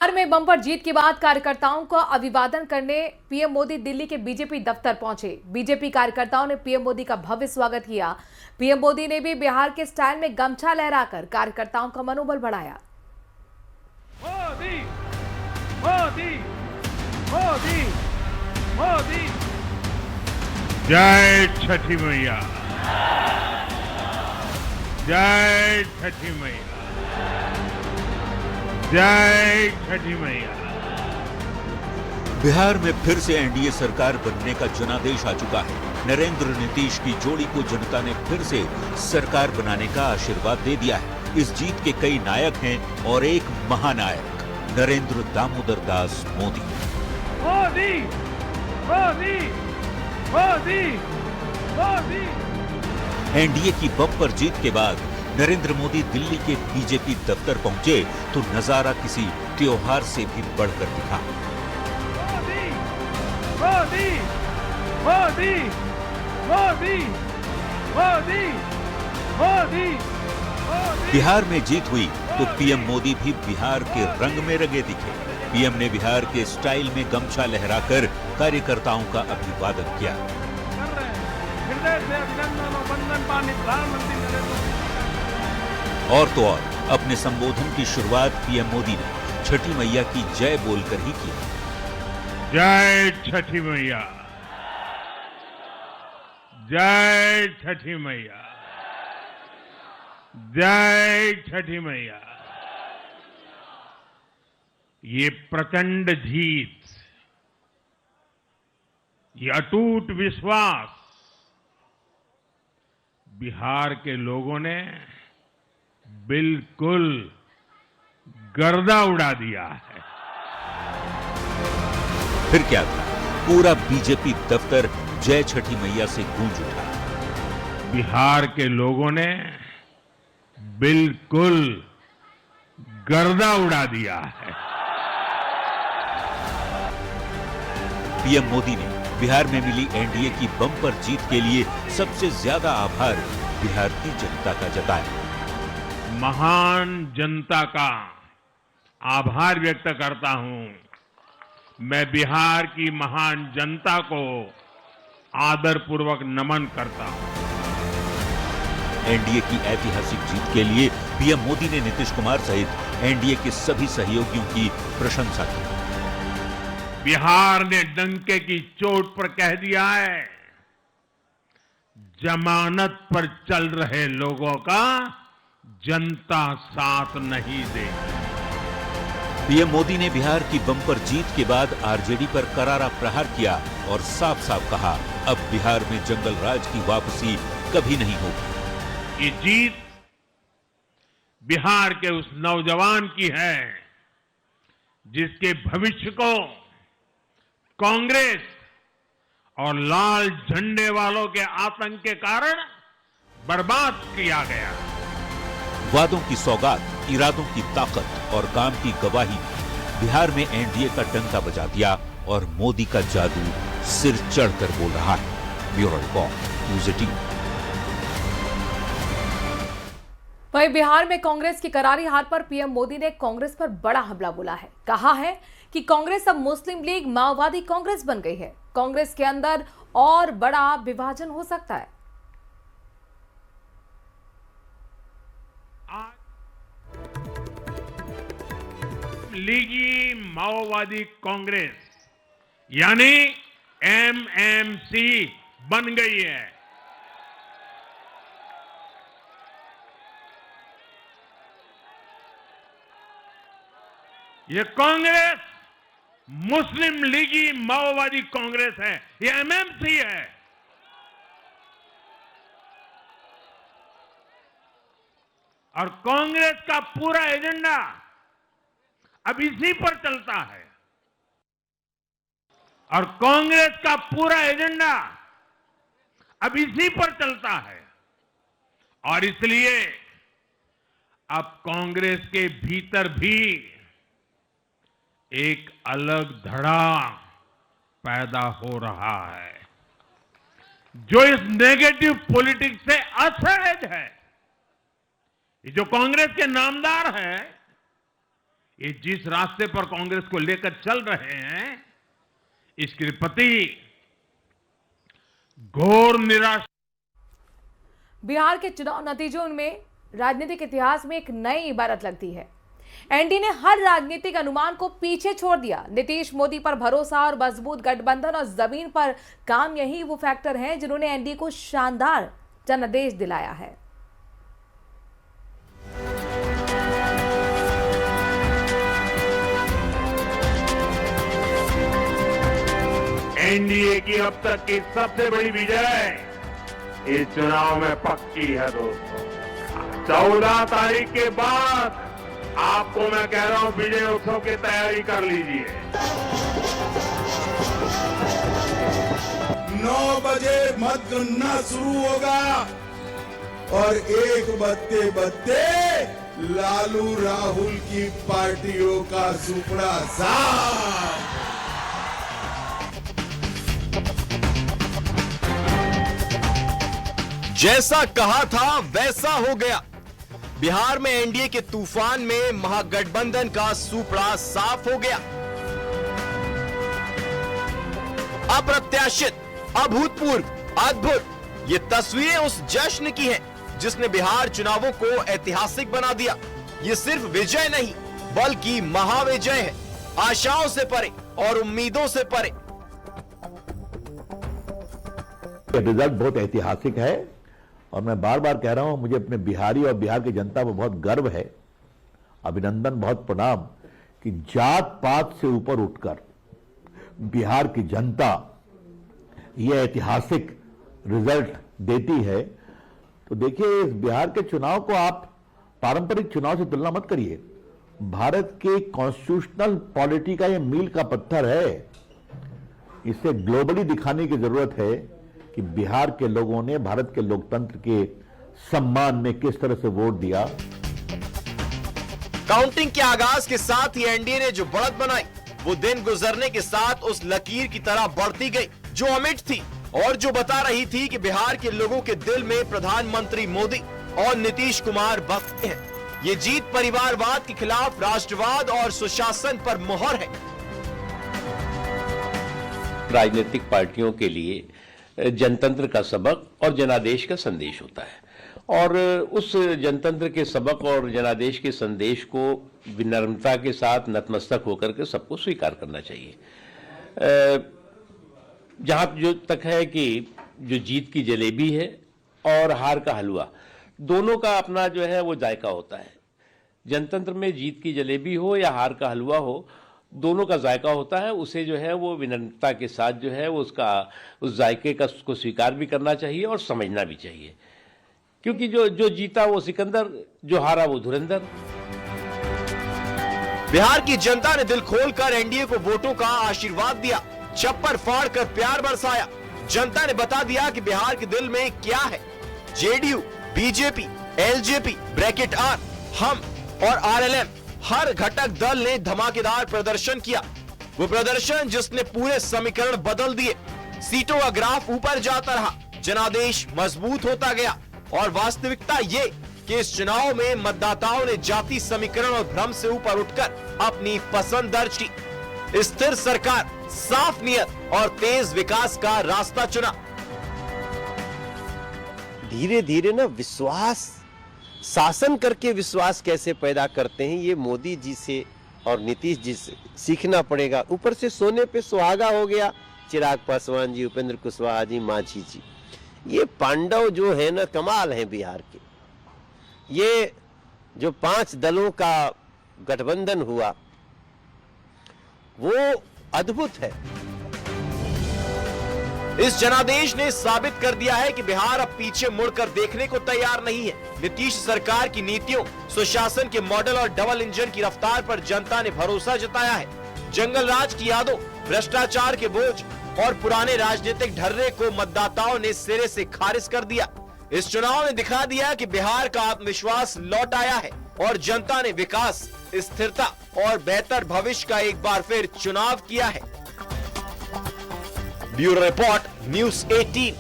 बिहार में बम्पर जीत के बाद कार्यकर्ताओं का अभिवादन करने पीएम मोदी दिल्ली के बीजेपी दफ्तर पहुंचे। बीजेपी कार्यकर्ताओं ने पीएम मोदी का भव्य स्वागत किया। पीएम मोदी ने भी बिहार के स्टाइल में गमछा लहराकर कार्यकर्ताओं का मनोबल बढ़ाया। मोदी मोदी मोदी मोदी। जय छठी मैया, जय छठी मैया, जय छठी मैया। बिहार में फिर से एनडीए सरकार बनने का जनादेश आ चुका है। नरेंद्र नीतीश की जोड़ी को जनता ने फिर से सरकार बनाने का आशीर्वाद दे दिया है। इस जीत के कई नायक हैं और एक महानायक नरेंद्र दामोदर दास मोदी। मोदी मोदी मोदी मोदी। एनडीए की बम्पर जीत के बाद नरेंद्र मोदी दिल्ली के बीजेपी दफ्तर पहुंचे तो नजारा किसी त्योहार से भी बढ़कर दिखा। मोदी मोदी मोदी मोदी मोदी मोदी मोदी। बिहार में जीत हुई तो पीएम मोदी भी बिहार के रंग में रंगे दिखे। पीएम ने बिहार के स्टाइल में गमछा लहराकर कार्यकर्ताओं का अभिवादन किया। हृदय से अभिनंदन और वंदन पानी प्रधानमंत्री नरेंद्र मोदी। और तो और अपने संबोधन की शुरुआत पीएम मोदी ने छठी मैया की जय बोलकर ही की। जय छठी मैया, जय छठी मैया, जय छठी मैया। ये प्रचंड जीत, ये अटूट विश्वास बिहार के लोगों ने बिल्कुल गर्दा उड़ा दिया है। फिर क्या था, पूरा बीजेपी दफ्तर जय छठी मैया से गूंज उठा। बिहार के लोगों ने बिल्कुल गर्दा उड़ा दिया है। पीएम मोदी ने बिहार में मिली एनडीए की बम्पर जीत के लिए सबसे ज्यादा आभार बिहार की जनता का जताया। महान जनता का आभार व्यक्त करता हूं। मैं बिहार की महान जनता को आदरपूर्वक नमन करता हूं। एनडीए की ऐतिहासिक जीत के लिए पीएम मोदी ने नीतीश कुमार सहित एनडीए के सभी सहयोगियों की प्रशंसा की। बिहार ने डंके की चोट पर कह दिया है, जमानत पर चल रहे लोगों का जनता साथ नहीं देगी। पीएम मोदी ने बिहार की बम्पर जीत के बाद आरजेडी पर करारा प्रहार किया और साफ साफ कहा, अब बिहार में जंगल राज की वापसी कभी नहीं होगी। ये जीत बिहार के उस नौजवान की है जिसके भविष्य को कांग्रेस और लाल झंडे वालों के आतंक के कारण बर्बाद किया गया। वादों की सौगात, इरादों की ताकत और काम की गवाही बिहार में एनडीए का डंका बजा दिया और मोदी का जादू सिर चढ़कर बोल रहा है। Bureau report, news 18। वहीं बिहार में कांग्रेस की करारी हार पर पीएम मोदी ने कांग्रेस पर बड़ा हमला बोला है। कहा है कि कांग्रेस अब मुस्लिम लीग माओवादी कांग्रेस बन गई है। कांग्रेस के अंदर और बड़ा विभाजन हो सकता है। लीगी माओवादी कांग्रेस यानी एमएमसी बन गई है। ये कांग्रेस मुस्लिम लीगी माओवादी कांग्रेस है, ये एमएमसी है। और कांग्रेस का पूरा एजेंडा अब इसी पर चलता है। और कांग्रेस का पूरा एजेंडा अब इसी पर चलता है। और इसलिए अब कांग्रेस के भीतर भी एक अलग धड़ा पैदा हो रहा है जो इस नेगेटिव पॉलिटिक्स से असहज है। ये जो कांग्रेस के नामदार हैं, ये जिस रास्ते पर कांग्रेस को लेकर चल रहे हैं, इसके प्रति घोर निराशा। बिहार के चुनाव नतीजों में राजनीतिक इतिहास में एक नई इबारत लगती है। एनडीए ने हर राजनीतिक अनुमान को पीछे छोड़ दिया। नीतीश मोदी पर भरोसा और मजबूत गठबंधन और जमीन पर काम, यही वो फैक्टर हैं जिन्होंने एनडीए को शानदार जनादेश दिलाया है। एनडीए की अब तक की सबसे बड़ी विजय इस चुनाव में पक्की है दोस्तों। 14 तारीख के बाद आपको मैं कह रहा हूं, विजय उत्सव की तैयारी कर लीजिए। 9 बजे मतगणना शुरू होगा और 1 बजते बजते लालू राहुल की पार्टियों का सुपड़ा साफ। जैसा कहा था वैसा हो गया। बिहार में एनडीए के तूफान में महागठबंधन का सुपड़ा साफ हो गया। अप्रत्याशित, अभूतपूर्व, अद्भुत ये तस्वीरें उस जश्न की हैं जिसने बिहार चुनावों को ऐतिहासिक बना दिया। ये सिर्फ विजय नहीं बल्कि महाविजय है, आशाओं से परे और उम्मीदों से परे। रिजल्ट बहुत ऐतिहासिक है और मैं बार बार कह रहा हूं, मुझे अपने बिहारी और बिहार की जनता पर बहुत गर्व है। अभिनंदन, बहुत प्रणाम कि जात पात से ऊपर उठकर बिहार की जनता यह ऐतिहासिक रिजल्ट देती है। तो देखिए, इस बिहार के चुनाव को आप पारंपरिक चुनाव से तुलना मत करिए। भारत के कॉन्स्टिट्यूशनल पॉलिटी का यह मील का पत्थर है। इसे ग्लोबली दिखाने की जरूरत है कि बिहार के लोगों ने भारत के लोकतंत्र के सम्मान में किस तरह से वोट दिया। काउंटिंग के आगाज के साथ ही एनडीए ने जो बढ़त बनाई, वो दिन गुजरने के साथ उस लकीर की तरह बढ़ती गई जो अमिट थी और जो बता रही थी कि बिहार के लोगों के दिल में प्रधानमंत्री मोदी और नीतीश कुमार बसते हैं। ये जीत परिवारवाद के खिलाफ राष्ट्रवाद और सुशासन पर मुहर है। राजनीतिक पार्टियों के लिए जनतंत्र का सबक और जनादेश का संदेश होता है और उस जनतंत्र के सबक और जनादेश के संदेश को विनम्रता के साथ नतमस्तक होकर के सबको स्वीकार करना चाहिए। जहां जो तक है कि जो जीत की जलेबी है और हार का हलवा, दोनों का अपना जो है वो जायका होता है। जनतंत्र में जीत की जलेबी हो या हार का हलवा हो, दोनों का जायका होता है। उसे जो है वो विनम्रता के साथ जो है वो उसका उस जायके का को स्वीकार भी करना चाहिए और समझना भी चाहिए, क्योंकि जो जीता वो सिकंदर, जो हारा वो धुरंधर। बिहार की जनता ने दिल खोलकर एनडीए को वोटों का आशीर्वाद दिया, छप्पर फाड़ कर प्यार बरसाया। जनता ने बता दिया कि बिहार के दिल में क्या है। JDU, BJP, LJP, bracket R, HAM और आरएलएम, हर घटक दल ने धमाकेदार प्रदर्शन किया। वो प्रदर्शन जिसने पूरे समीकरण बदल दिए। सीटों का ग्राफ ऊपर जाता रहा, जनादेश मजबूत होता गया और वास्तविकता ये कि इस चुनाव में मतदाताओं ने जाति समीकरण और भ्रम से ऊपर उठकर अपनी पसंद दर्ज की। स्थिर सरकार, साफ नियत और तेज विकास का रास्ता चुना। धीरे धीरे ना विश्वास, शासन करके विश्वास कैसे पैदा करते हैं, ये मोदी जी से और नीतीश जी से सीखना पड़ेगा। ऊपर से सोने पे सुहागा हो गया चिराग पासवान जी, उपेंद्र कुशवाहा जी, मांझी जी। ये पांडव जो है ना, कमाल है बिहार के। ये जो 5 दलों का गठबंधन हुआ वो अद्भुत है। इस जनादेश ने साबित कर दिया है कि बिहार अब पीछे मुड़कर देखने को तैयार नहीं है। नीतीश सरकार की नीतियों, सुशासन के मॉडल और डबल इंजन की रफ्तार पर जनता ने भरोसा जताया है। जंगल राज की यादों, भ्रष्टाचार के बोझ और पुराने राजनीतिक ढर्रे को मतदाताओं ने सिरे से खारिज कर दिया। इस चुनाव ने दिखा दिया कि बिहार का आत्मविश्वास लौट आया है और जनता ने विकास, स्थिरता और बेहतर भविष्य का एक बार फिर चुनाव किया है। Bureau report, news 18।